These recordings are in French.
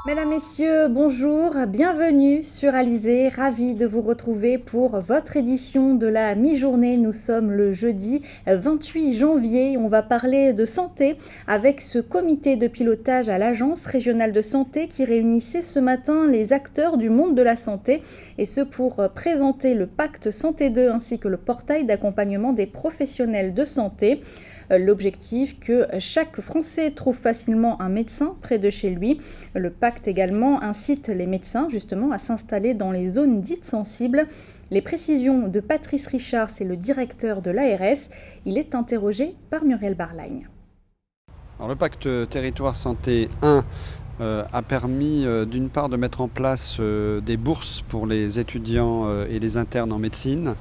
Mesdames, Messieurs, bonjour, bienvenue sur Alizé, ravi de vous retrouver pour votre édition de la mi-journée. Nous sommes le jeudi 28 janvier, on va parler de santé avec ce comité de pilotage à l'Agence régionale de santé qui réunissait ce matin les acteurs du monde de la santé et ce pour présenter le pacte Santé 2 ainsi que le portail d'accompagnement des professionnels de santé. L'objectif que chaque Français trouve facilement un médecin près de chez lui. Le pacte également incite les médecins justement à s'installer dans les zones dites sensibles. Les précisions de Patrice Richard, c'est le directeur de l'ARS. Il est interrogé par Muriel Barlagne. Alors, le pacte territoire santé 1 a permis d'une part de mettre en place des bourses pour les étudiants et les internes en médecine.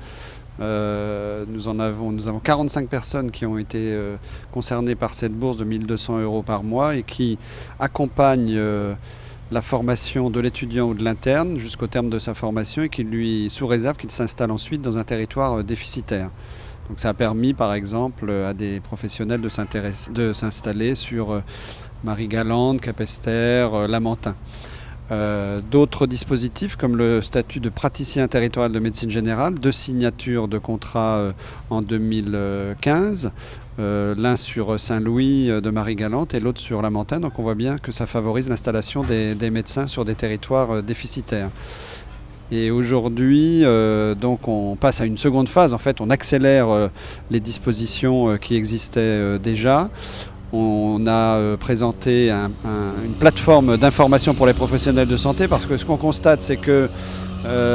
Nous avons 45 personnes qui ont été concernées par cette bourse de 1 200 € par mois et qui accompagnent la formation de l'étudiant ou de l'interne jusqu'au terme de sa formation et qui lui, sous réserve qu'il s'installe ensuite dans un territoire déficitaire. Donc ça a permis par exemple à des professionnels de s'installer sur Marie-Galante, Capesterre, Lamentin. D'autres dispositifs comme le statut de praticien territorial de médecine générale, 2 signatures de contrat en 2015, l'un sur Saint-Louis de Marie-Galante et l'autre sur Lamentin. Donc on voit bien que ça favorise l'installation des médecins sur des territoires déficitaires. Et aujourd'hui, donc on passe à une seconde phase. En fait, on accélère les dispositions qui existaient déjà. On a présenté une plateforme d'information pour les professionnels de santé parce que ce qu'on constate, c'est que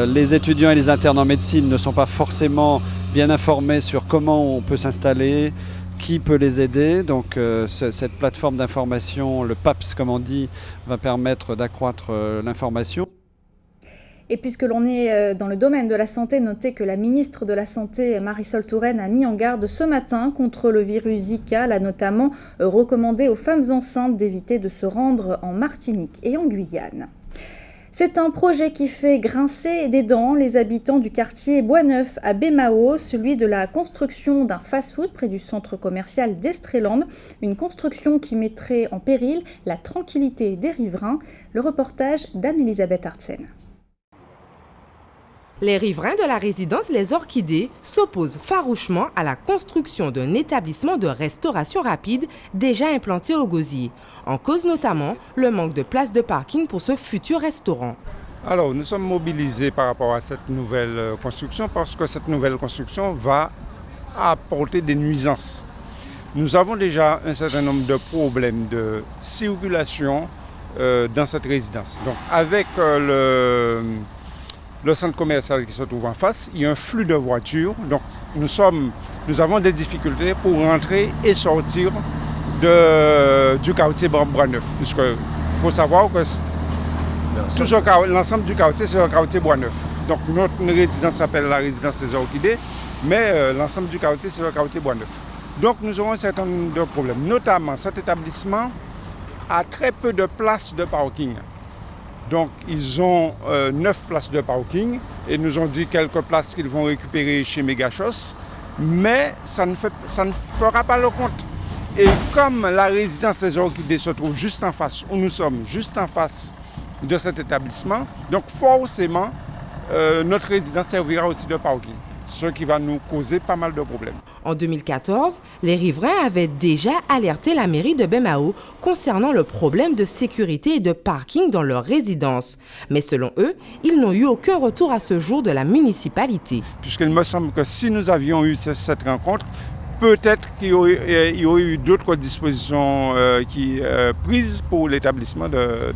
les étudiants et les internes en médecine ne sont pas forcément bien informés sur comment on peut s'installer, qui peut les aider. Donc cette plateforme d'information, le PAPS comme on dit, va permettre d'accroître l'information. Et puisque l'on est dans le domaine de la santé, notez que la ministre de la Santé, Marisol Touraine, a mis en garde ce matin contre le virus Zika. Elle a notamment recommandé aux femmes enceintes d'éviter de se rendre en Martinique et en Guyane. C'est un projet qui fait grincer des dents les habitants du quartier Boisneuf à Baie-Mahault, celui de la construction d'un fast-food près du centre commercial d'Estréland, une construction qui mettrait en péril la tranquillité des riverains. Le reportage d'Anne-Elisabeth Artsen. Les riverains de la résidence Les Orchidées s'opposent farouchement à la construction d'un établissement de restauration rapide déjà implanté au Gosier. En cause notamment le manque de places de parking pour ce futur restaurant. Alors nous sommes mobilisés par rapport à cette nouvelle construction parce que cette nouvelle construction va apporter des nuisances. Nous avons déjà un certain nombre de problèmes de circulation dans cette résidence. Donc avec le centre commercial qui se trouve en face, il y a un flux de voitures. Donc nous avons des difficultés pour rentrer et sortir du quartier Boisneuf. Puisqu'il faut savoir que l'ensemble du quartier, c'est le quartier Boisneuf. Donc notre résidence s'appelle la résidence des Orchidées, mais l'ensemble du quartier, c'est le quartier Boisneuf. Donc nous aurons un certain nombre de problèmes. Notamment, cet établissement a très peu de places de parking. Donc ils ont 9 places de parking et nous ont dit quelques places qu'ils vont récupérer chez Megachos, mais ça ne fera pas le compte. Et comme la résidence des Orchidées se trouve juste en face, où nous sommes juste en face de cet établissement, donc forcément notre résidence servira aussi de parking, ce qui va nous causer pas mal de problèmes. En 2014, les riverains avaient déjà alerté la mairie de Baie-Mahault concernant le problème de sécurité et de parking dans leur résidence. Mais selon eux, ils n'ont eu aucun retour à ce jour de la municipalité. Puisqu'il me semble que si nous avions eu cette rencontre, peut-être qu'il y aurait eu d'autres dispositions prises pour l'établissement de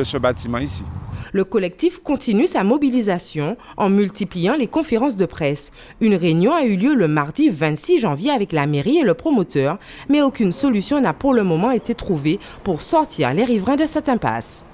ce bâtiment ici. Le collectif continue sa mobilisation en multipliant les conférences de presse. Une réunion a eu lieu le mardi 26 janvier avec la mairie et le promoteur, mais aucune solution n'a pour le moment été trouvée pour sortir les riverains de cette impasse.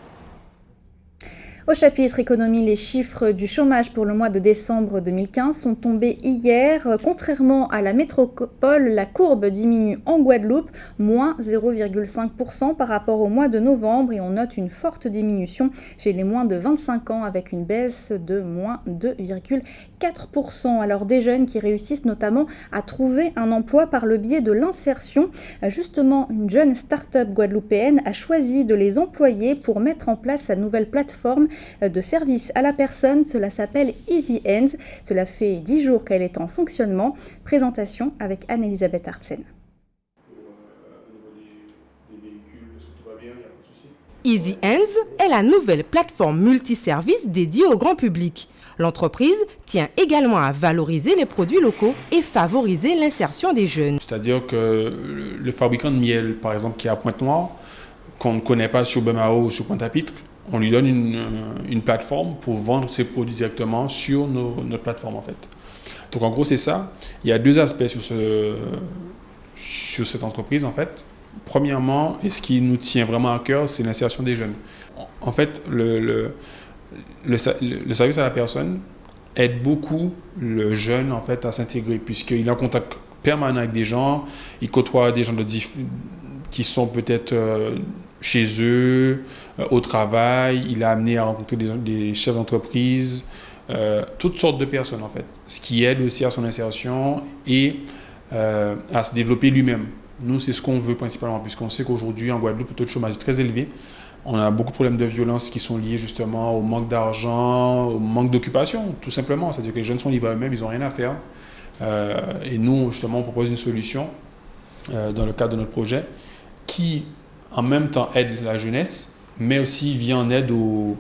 Au chapitre économie, les chiffres du chômage pour le mois de décembre 2015 sont tombés hier. Contrairement à la métropole, la courbe diminue en Guadeloupe, moins 0,5% par rapport au mois de novembre et on note une forte diminution chez les moins de 25 ans avec une baisse de moins 2,4%. 4% alors des jeunes qui réussissent notamment à trouver un emploi par le biais de l'insertion. Justement, une jeune start-up guadeloupéenne a choisi de les employer pour mettre en place sa nouvelle plateforme de service à la personne. Cela s'appelle Easy Hands. Cela fait 10 jours qu'elle est en fonctionnement. Présentation avec Anne-Elisabeth Artsen. Easy Hands est la nouvelle plateforme multiservice dédiée au grand public. L'entreprise tient également à valoriser les produits locaux et favoriser l'insertion des jeunes. C'est-à-dire que le fabricant de miel, par exemple, qui est à Pointe-Noire, qu'on ne connaît pas sur Bemao ou sur Pointe-à-Pitre, on lui donne une plateforme pour vendre ses produits directement sur notre plateforme en fait. Donc en gros c'est ça. Il y a deux aspects sur cette entreprise en fait. Premièrement, et ce qui nous tient vraiment à cœur, c'est l'insertion des jeunes. En fait, le service à la personne aide beaucoup le jeune en fait, à s'intégrer, puisqu'il est en contact permanent avec des gens, il côtoie des gens qui sont peut-être chez eux, au travail, il a amené à rencontrer des chefs d'entreprise, toutes sortes de personnes en fait, ce qui aide aussi à son insertion et à se développer lui-même. Nous, c'est ce qu'on veut principalement, puisqu'on sait qu'aujourd'hui, en Guadeloupe, le taux de chômage est très élevé. On a beaucoup de problèmes de violence qui sont liés justement au manque d'argent, au manque d'occupation, tout simplement. C'est-à-dire que les jeunes sont livrés à eux-mêmes, ils n'ont rien à faire. Et nous, justement, on propose une solution dans le cadre de notre projet qui, en même temps, aide la jeunesse, mais aussi vient en aide aux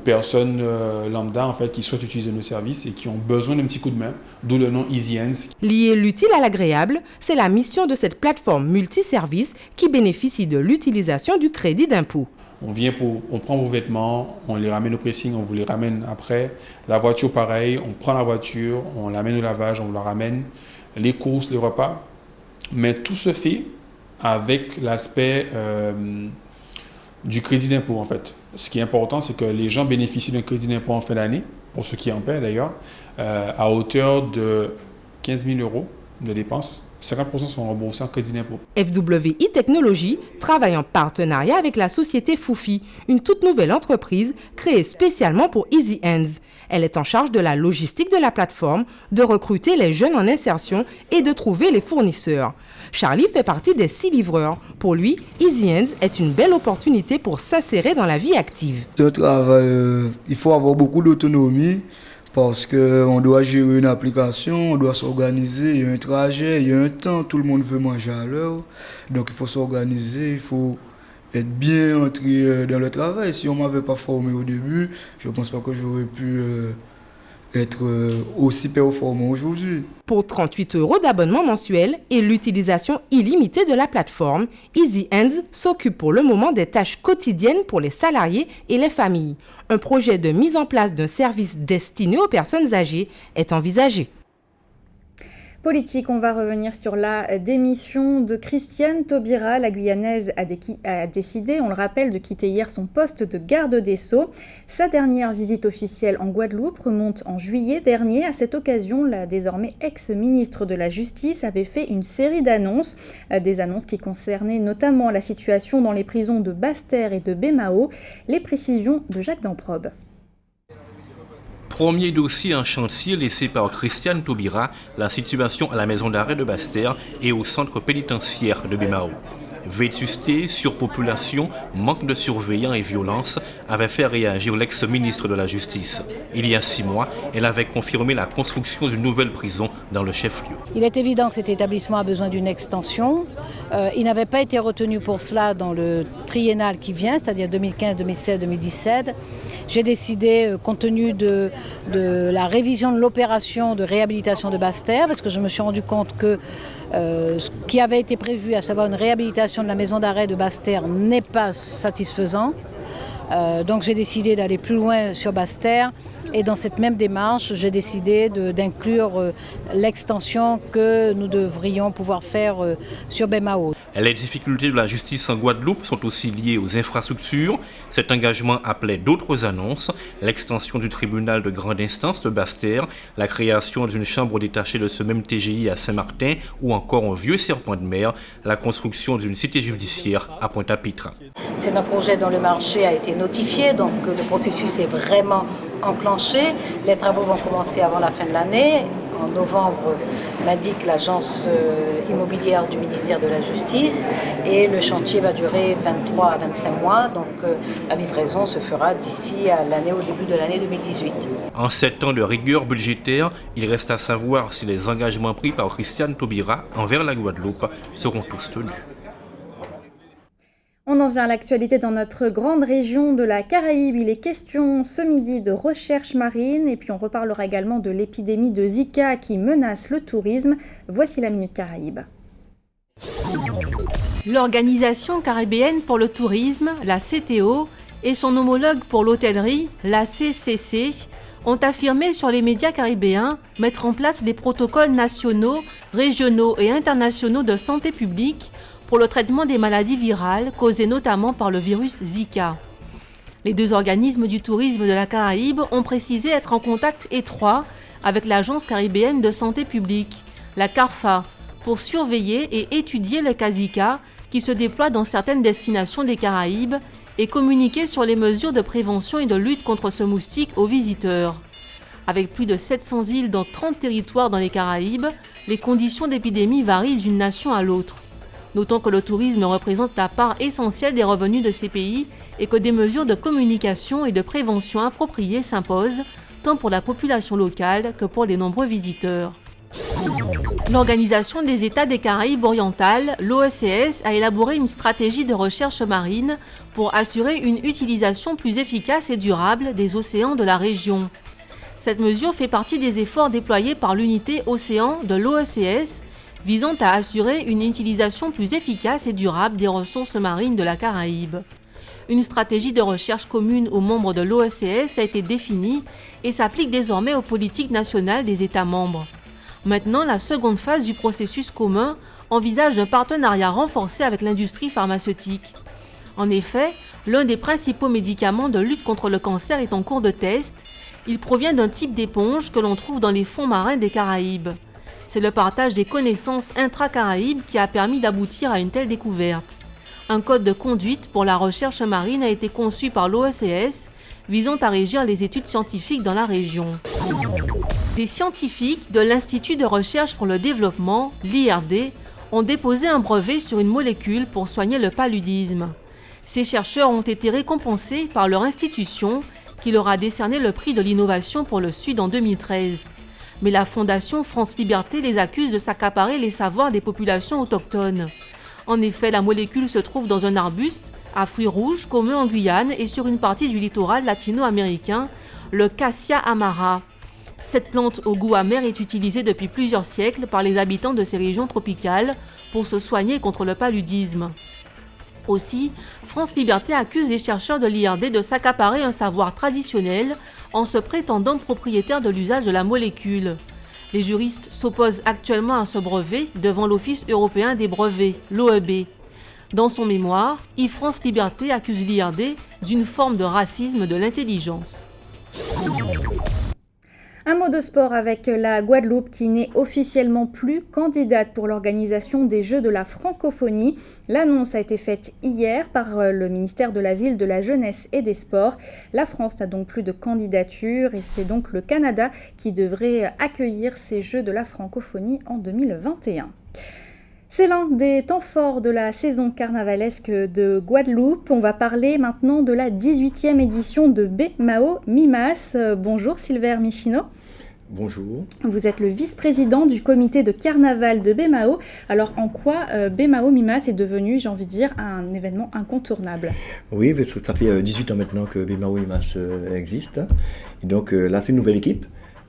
personnes lambda en fait, qui souhaitent utiliser nos services et qui ont besoin d'un petit coup de main, d'où le nom Easy Hands. Lier l'utile à l'agréable, c'est la mission de cette plateforme multiservice qui bénéficie de l'utilisation du crédit d'impôt. On prend vos vêtements, on les ramène au pressing, on vous les ramène après. La voiture, pareil, on prend la voiture, on l'amène au lavage, on vous la ramène. Les courses, les repas. Mais tout se fait avec l'aspect du crédit d'impôt en fait. Ce qui est important, c'est que les gens bénéficient d'un crédit d'impôt en fin d'année, pour ceux qui en paient d'ailleurs, à hauteur de 15 000 € de dépenses. 50% sont remboursés en crédit d'impôt. FWI Technologies travaille en partenariat avec la société Foufi, une toute nouvelle entreprise créée spécialement pour Easy Hands. Elle est en charge de la logistique de la plateforme, de recruter les jeunes en insertion et de trouver les fournisseurs. Charlie fait partie des 6 livreurs. Pour lui, Easy Hands est une belle opportunité pour s'insérer dans la vie active. C'est un travail, il faut avoir beaucoup d'autonomie parce qu'on doit gérer une application, on doit s'organiser, il y a un trajet, il y a un temps, tout le monde veut manger à l'heure. Donc il faut s'organiser, il faut être bien entré dans le travail. Si on ne m'avait pas formé au début, je ne pense pas que j'aurais pu être aussi performant aujourd'hui. Pour 38 € d'abonnement mensuel et l'utilisation illimitée de la plateforme, Easy Hands s'occupe pour le moment des tâches quotidiennes pour les salariés et les familles. Un projet de mise en place d'un service destiné aux personnes âgées est envisagé. Politique, on va revenir sur la démission de Christiane Taubira. La Guyanaise a décidé, on le rappelle, de quitter hier son poste de garde des Sceaux. Sa dernière visite officielle en Guadeloupe remonte en juillet dernier. À cette occasion, la désormais ex-ministre de la Justice avait fait une série d'annonces, des annonces qui concernaient notamment la situation dans les prisons de Basse-Terre et de Bemao. Les précisions de Jacques Damprobe. Premier dossier en chantier laissé par Christiane Taubira, la situation à la maison d'arrêt de Basse-Terre et au centre pénitentiaire de Bemao. Vétusté, surpopulation, manque de surveillants et violence avaient fait réagir l'ex-ministre de la Justice. Il y a 6 mois, elle avait confirmé la construction d'une nouvelle prison dans le chef-lieu. Il est évident que cet établissement a besoin d'une extension. Il n'avait pas été retenu pour cela dans le triennal qui vient, c'est-à-dire 2015, 2016, 2017. J'ai décidé, compte tenu de la révision de l'opération de réhabilitation de Basse-Terre, parce que je me suis rendu compte que ce qui avait été prévu, à savoir une réhabilitation de la maison d'arrêt de Basse-Terre, n'est pas satisfaisant. Donc j'ai décidé d'aller plus loin sur Basse-Terre et dans cette même démarche, j'ai décidé d'inclure l'extension que nous devrions pouvoir faire sur Bemao. Les difficultés de la justice en Guadeloupe sont aussi liées aux infrastructures. Cet engagement appelait d'autres annonces, l'extension du tribunal de grande instance de Basse-Terre, la création d'une chambre détachée de ce même TGI à Saint-Martin ou encore un vieux serpent de mer, la construction d'une cité judiciaire à Pointe-à-Pitre. C'est un projet dont le marché a été notifié, donc le processus est vraiment enclenchée. Les travaux vont commencer avant la fin de l'année. En novembre, m'indique l'agence immobilière du ministère de la Justice. Et le chantier va durer 23 à 25 mois. Donc la livraison se fera d'ici à l'année, au début de l'année 2018. En 7 ans de rigueur budgétaire, il reste à savoir si les engagements pris par Christiane Taubira envers la Guadeloupe seront tous tenus. On en vient à l'actualité dans notre grande région de la Caraïbe. Il est question ce midi de recherche marine et puis on reparlera également de l'épidémie de Zika qui menace le tourisme. Voici la Minute Caraïbe. L'Organisation caribéenne pour le tourisme, la CTO, et son homologue pour l'hôtellerie, la CCC, ont affirmé sur les médias caribéens mettre en place des protocoles nationaux, régionaux et internationaux de santé publique pour le traitement des maladies virales causées notamment par le virus Zika. Les deux organismes du tourisme de la Caraïbe ont précisé être en contact étroit avec l'Agence caribéenne de santé publique, la CARFA, pour surveiller et étudier le cas Zika qui se déploie dans certaines destinations des Caraïbes et communiquer sur les mesures de prévention et de lutte contre ce moustique aux visiteurs. Avec plus de 700 îles dans 30 territoires dans les Caraïbes, les conditions d'épidémie varient d'une nation à l'autre. Notons que le tourisme représente la part essentielle des revenus de ces pays et que des mesures de communication et de prévention appropriées s'imposent, tant pour la population locale que pour les nombreux visiteurs. L'Organisation des États des Caraïbes orientales, l'OECS, a élaboré une stratégie de recherche marine pour assurer une utilisation plus efficace et durable des océans de la région. Cette mesure fait partie des efforts déployés par l'unité Océan de l'OECS, visant à assurer une utilisation plus efficace et durable des ressources marines de la Caraïbe. Une stratégie de recherche commune aux membres de l'OECS a été définie et s'applique désormais aux politiques nationales des États membres. Maintenant, la seconde phase du processus commun envisage un partenariat renforcé avec l'industrie pharmaceutique. En effet, l'un des principaux médicaments de lutte contre le cancer est en cours de test. Il provient d'un type d'éponge que l'on trouve dans les fonds marins des Caraïbes. C'est le partage des connaissances intra-Caraïbes qui a permis d'aboutir à une telle découverte. Un code de conduite pour la recherche marine a été conçu par l'OECS, visant à régir les études scientifiques dans la région. Des scientifiques de l'Institut de recherche pour le développement, l'IRD, ont déposé un brevet sur une molécule pour soigner le paludisme. Ces chercheurs ont été récompensés par leur institution, qui leur a décerné le prix de l'innovation pour le Sud en 2013. Mais la Fondation France Liberté les accuse de s'accaparer les savoirs des populations autochtones. En effet, la molécule se trouve dans un arbuste à fruits rouges commun en Guyane et sur une partie du littoral latino-américain, le Cassia amara. Cette plante au goût amer est utilisée depuis plusieurs siècles par les habitants de ces régions tropicales pour se soigner contre le paludisme. Aussi, France Liberté accuse les chercheurs de l'IRD de s'accaparer un savoir traditionnel en se prétendant propriétaires de l'usage de la molécule. Les juristes s'opposent actuellement à ce brevet devant l'Office européen des brevets, l'OEB. Dans son mémoire, France Liberté accuse l'IRD d'une forme de racisme de l'intelligence. Un mot de sport avec la Guadeloupe qui n'est officiellement plus candidate pour l'organisation des Jeux de la francophonie. L'annonce a été faite hier par le ministère de la Ville, de la Jeunesse et des Sports. La France n'a donc plus de candidature et c'est donc le Canada qui devrait accueillir ces Jeux de la francophonie en 2021. C'est l'un des temps forts de la saison carnavalesque de Guadeloupe. On va parler maintenant de la 18e édition de Bemao Mimas. Bonjour Silver Michino. Bonjour. Vous êtes le vice-président du comité de carnaval de Bemao. Alors en quoi Bemao Mimas est devenu, j'ai envie de dire, un événement incontournable? Oui, parce que ça fait 18 ans maintenant que Bemao Mimas existe. Et donc là, c'est une nouvelle équipe.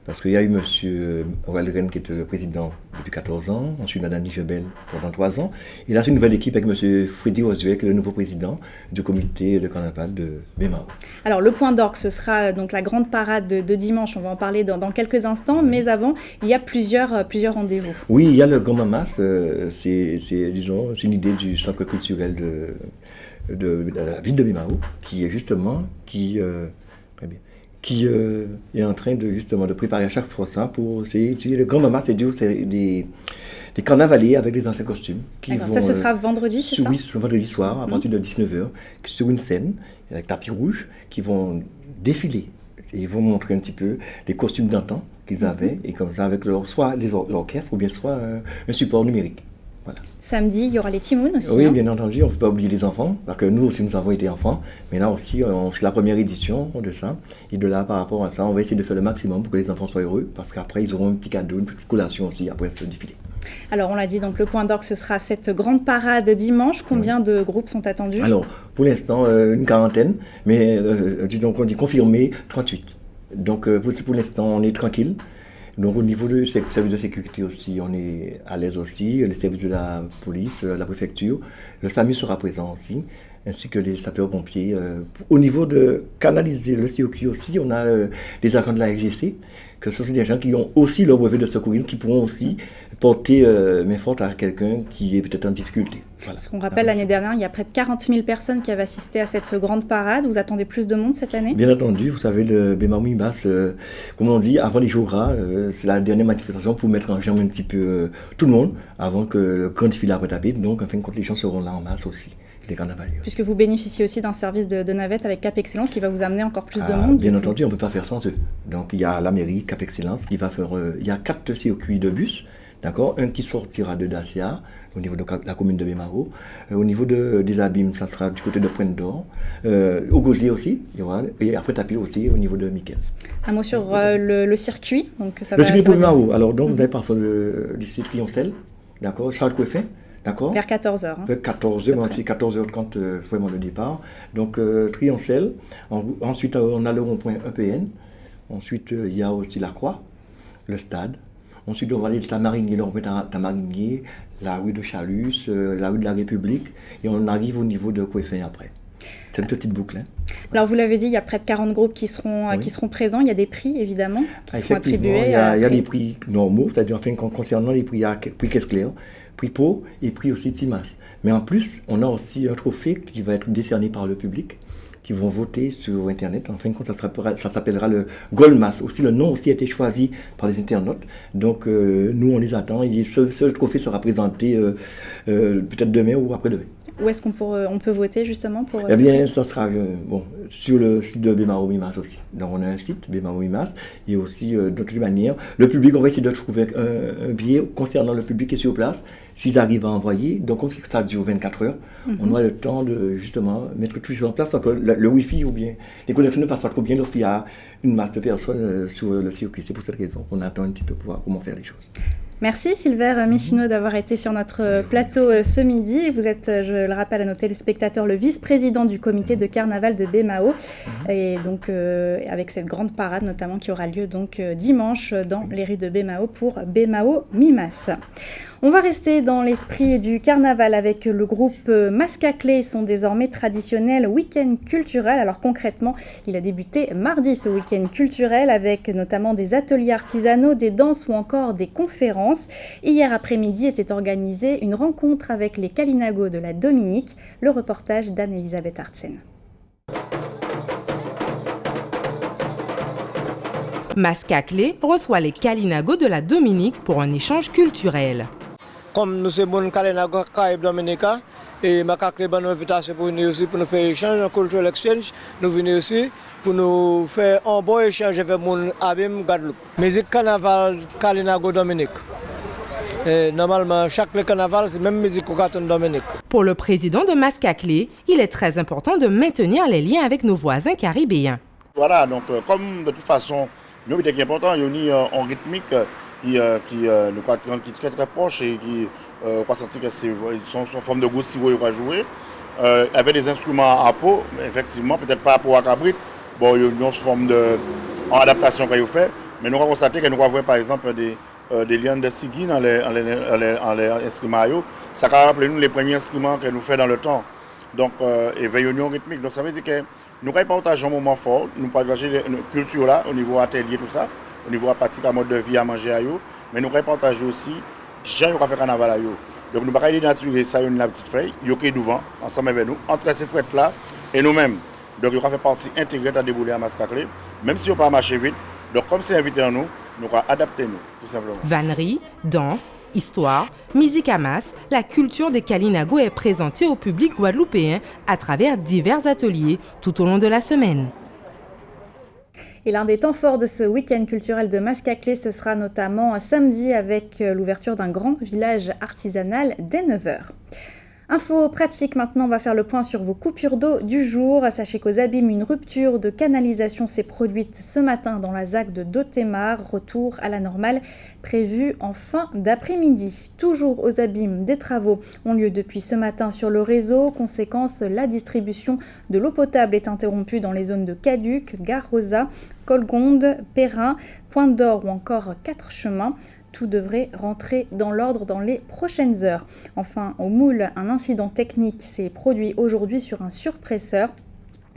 Parce qu'il y a eu M. Walgren qui était le président depuis 14 ans, ensuite Mme Nijebel pendant 3 ans. Et là, c'est une nouvelle équipe avec M. Freddy Ozuek, le nouveau président du comité de carnaval de Bemao. Alors, le point d'orgue, ce sera donc la grande parade de dimanche. On va en parler dans quelques instants. Oui. Mais avant, il y a plusieurs rendez-vous. Oui, il y a le Grand Mamas. C'est une idée du centre culturel de la ville de Bemao, qui est justement... très bien. Qui est en train de préparer à chaque fois ça pour le Grand Mamas, c'est des carnavaliers avec des anciens costumes. Ça, ce sera vendredi, c'est ça? Oui, ce vendredi soir, à partir de 19h, sur une scène, avec tapis rouge, qui vont défiler ils vont montrer un petit peu les costumes d'antan qu'ils avaient, et comme ça avec soit l'orchestre ou bien soit un support numérique. Voilà. Samedi, il y aura les Timounes aussi. Oui, bien entendu, on ne peut pas oublier les enfants, parce que nous aussi nous avons été enfants, mais là aussi c'est la première édition de ça, et de là par rapport à ça, on va essayer de faire le maximum pour que les enfants soient heureux, parce qu'après ils auront un petit cadeau, une petite collation aussi après ce défilé. Alors on l'a dit, donc le point d'orgue ce sera cette grande parade dimanche. Combien de groupes sont attendus? Alors pour l'instant une quarantaine, mais disons qu'on dit confirmé 38. Donc pour l'instant on est tranquille. Donc au niveau du service de sécurité aussi, on est à l'aise aussi, les services de la police, la préfecture, le SAMU sera présent aussi, ainsi que les sapeurs-pompiers. Au niveau de canaliser le circuit aussi, on a des agents de la FGC, que ce sont des gens qui ont aussi leur brevet de secourisme, qui pourront aussi porter main forte à quelqu'un qui est peut-être en difficulté. Voilà. Parce qu'on rappelle, l'année dernière, il y a près de 40 000 personnes qui avaient assisté à cette grande parade. Vous attendez plus de monde cette année? Bien entendu, vous savez, le Bemaru Imas, comme on dit, avant les jours gras, c'est la dernière manifestation pour mettre en jambe un petit peu tout le monde, avant que le grand défilé après taper. Donc, en fin de compte, les gens seront là en masse aussi. Les carnavaliers. Puisque vous bénéficiez aussi d'un service de navette avec Cap Excellence qui va vous amener encore plus de monde. Bien entendu, on ne peut pas faire sans eux. Donc il y a la mairie, Cap Excellence, qui va faire... il y a 4 circuits de bus, d'accord. Un qui sortira de Dacia, au niveau de la commune de Bemaru. Au niveau des abîmes, ça sera du côté de Pointe d'Or. Au Gosier aussi, il y aura, et après Tapis aussi, au niveau de Miquel. Un mot sur le circuit. Donc, ça le circuit pour Bemaru. Alors donc, vous allez par le lycée Trioncel, d'accord, Charles Coueffin. D'accord. Vers 14h. Hein. Vers 14h, c'est 14h30 vraiment le départ. Donc Trioncel, ensuite on a le rond-point EPN, ensuite il y a aussi la Croix, le stade, ensuite on va aller de Tamarinier, le rond-point Tamarinier, la rue de Chalus, la rue de la République, et on arrive au niveau de Coueffin après. C'est une petite boucle. Hein. Alors vous l'avez dit, il y a près de 40 groupes qui seront présents, il y a des prix évidemment qui seront attribués. Il y a des prix normaux, c'est-à-dire enfin concernant les prix, il y a prix Caisse Claire, prix Pau et prix aussi Timas. Mais en plus, on a aussi un trophée qui va être décerné par le public, qui vont voter sur Internet. En fin de compte, ça s'appellera le Goldmas. Aussi, le nom aussi a été choisi par les internautes. Donc, nous, on les attend. Et ce trophée sera présenté peut-être demain ou après-demain. Où est-ce qu'on peut voter justement pour Eh bien, ça sera sur le site de Bemaru Imas aussi. Donc, on a un site, Bemaru Imas, et aussi d'autres manières. Le public, on va essayer de trouver un billet concernant le public qui est sur place, s'ils arrivent à envoyer. Donc, comme ça dure 24 heures, on aura le temps de justement mettre tout en place. Donc, le Wi-Fi ou bien les connexions ne passent pas trop bien lorsqu'il y a une masse de personnes sur le circuit. C'est pour cette raison qu'on attend un petit peu pour voir comment faire les choses. Merci Silver Michino d'avoir été sur notre plateau ce midi. Vous êtes, je le rappelle à nos téléspectateurs, le vice-président du comité de carnaval de Bemaru. Et donc avec cette grande parade notamment qui aura lieu donc dimanche dans les rues de Bemaru pour Bemaru Mimas. On va rester dans l'esprit du carnaval avec le groupe Mascaclé, son désormais traditionnel week-end culturel. Alors concrètement, il a débuté mardi ce week-end culturel avec notamment des ateliers artisanaux, des danses ou encore des conférences. Hier après-midi était organisée une rencontre avec les Kalinago de la Dominique, le reportage d'Anne-Elisabeth Artsen. Mascaclé reçoit les Kalinago de la Dominique pour un échange culturel. Comme nous sommes bon Kalinago Caraïbes Dominica et Mascaclé nous invitation pour venir aussi pour nous faire échange, un cultural exchange, nous venons aussi pour nous faire un bon échange avec mon abîme Guadeloupe. Musique carnaval Kalinago Dominique. Et normalement, chaque carnaval, c'est même musique au Carton Dominique. Pour le président de Mascaclé, il est très important de maintenir les liens avec nos voisins caribéens. Voilà, donc comme de toute façon, nous, ce qui est important, il y a une rythmique qui est très très proche et qui on sentir que c'est une forme de goût si vous va jouer. Avec des instruments à peau, effectivement, peut-être pas à peau à cabrit, bon, il y a une forme d'adaptation qu'il fait, mais nous avons constaté que nous avons par exemple des liens de sigui dans les instruments. Ça rappelle nous les premiers instruments que nous faisons dans le temps. Donc, et réunion rythmique. Donc, ça veut dire que nous partagons un moment fort, nous partageons la culture là, au niveau atelier, tout ça, au niveau pratique à mode de vie, à manger à eux, mais nous partageons aussi gens qui ont fait carnaval à eux. Donc, nous allons dénaturer ça, une petite feuille, ils sont devant, ensemble avec nous, entre ces fêtes là et nous-mêmes. Donc, ils ont fait partie intégrée à débouler à Mascaclé, même si on ne peut pas marcher vite. Donc, comme c'est invité à nous, nous allons adapter nous, tout simplement. Vannerie, danse, histoire, musique à masse, la culture des Kalinago est présentée au public guadeloupéen à travers divers ateliers tout au long de la semaine. Et l'un des temps forts de ce week-end culturel de Mascaclé, ce sera notamment samedi avec l'ouverture d'un grand village artisanal dès 9h. Info pratique maintenant, on va faire le point sur vos coupures d'eau du jour. Sachez qu'aux Abîmes, une rupture de canalisation s'est produite ce matin dans la ZAC de Dotemar. Retour à la normale prévu en fin d'après-midi. Toujours aux Abîmes, des travaux ont lieu depuis ce matin sur le réseau. Conséquence, la distribution de l'eau potable est interrompue dans les zones de Caduc, Gare Rosa, Colgonde, Perrin, Pointe d'Or ou encore 4 chemins. Tout devrait rentrer dans l'ordre dans les prochaines heures. Enfin, au Moule, un incident technique s'est produit aujourd'hui sur un surpresseur.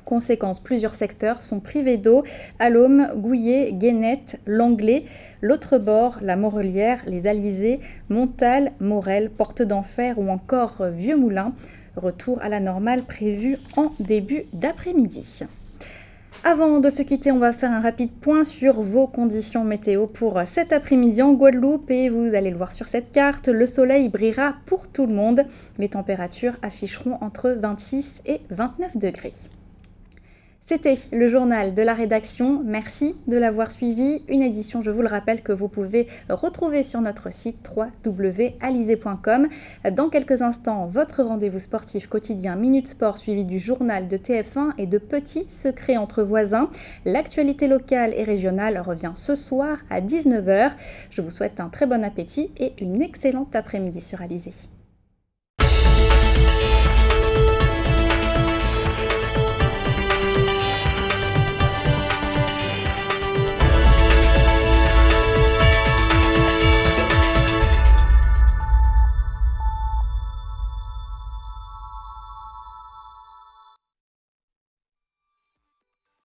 Conséquence, plusieurs secteurs sont privés d'eau. Allôme, Gouillet, Guénette, Langlais, l'autre bord, la Morelière, les Alizés, Montal, Morel, Porte d'Enfer ou encore Vieux-Moulin. Retour à la normale prévu en début d'après-midi. Avant de se quitter, on va faire un rapide point sur vos conditions météo pour cet après-midi en Guadeloupe. Et vous allez le voir sur cette carte, le soleil brillera pour tout le monde. Les températures afficheront entre 26 et 29 degrés. C'était le journal de la rédaction. Merci de l'avoir suivi. Une édition, je vous le rappelle, que vous pouvez retrouver sur notre site www.alizé.com. Dans quelques instants, votre rendez-vous sportif quotidien Minute Sport suivi du journal de TF1 et de petits secrets entre voisins. L'actualité locale et régionale revient ce soir à 19h. Je vous souhaite un très bon appétit et une excellente après-midi sur Alizé.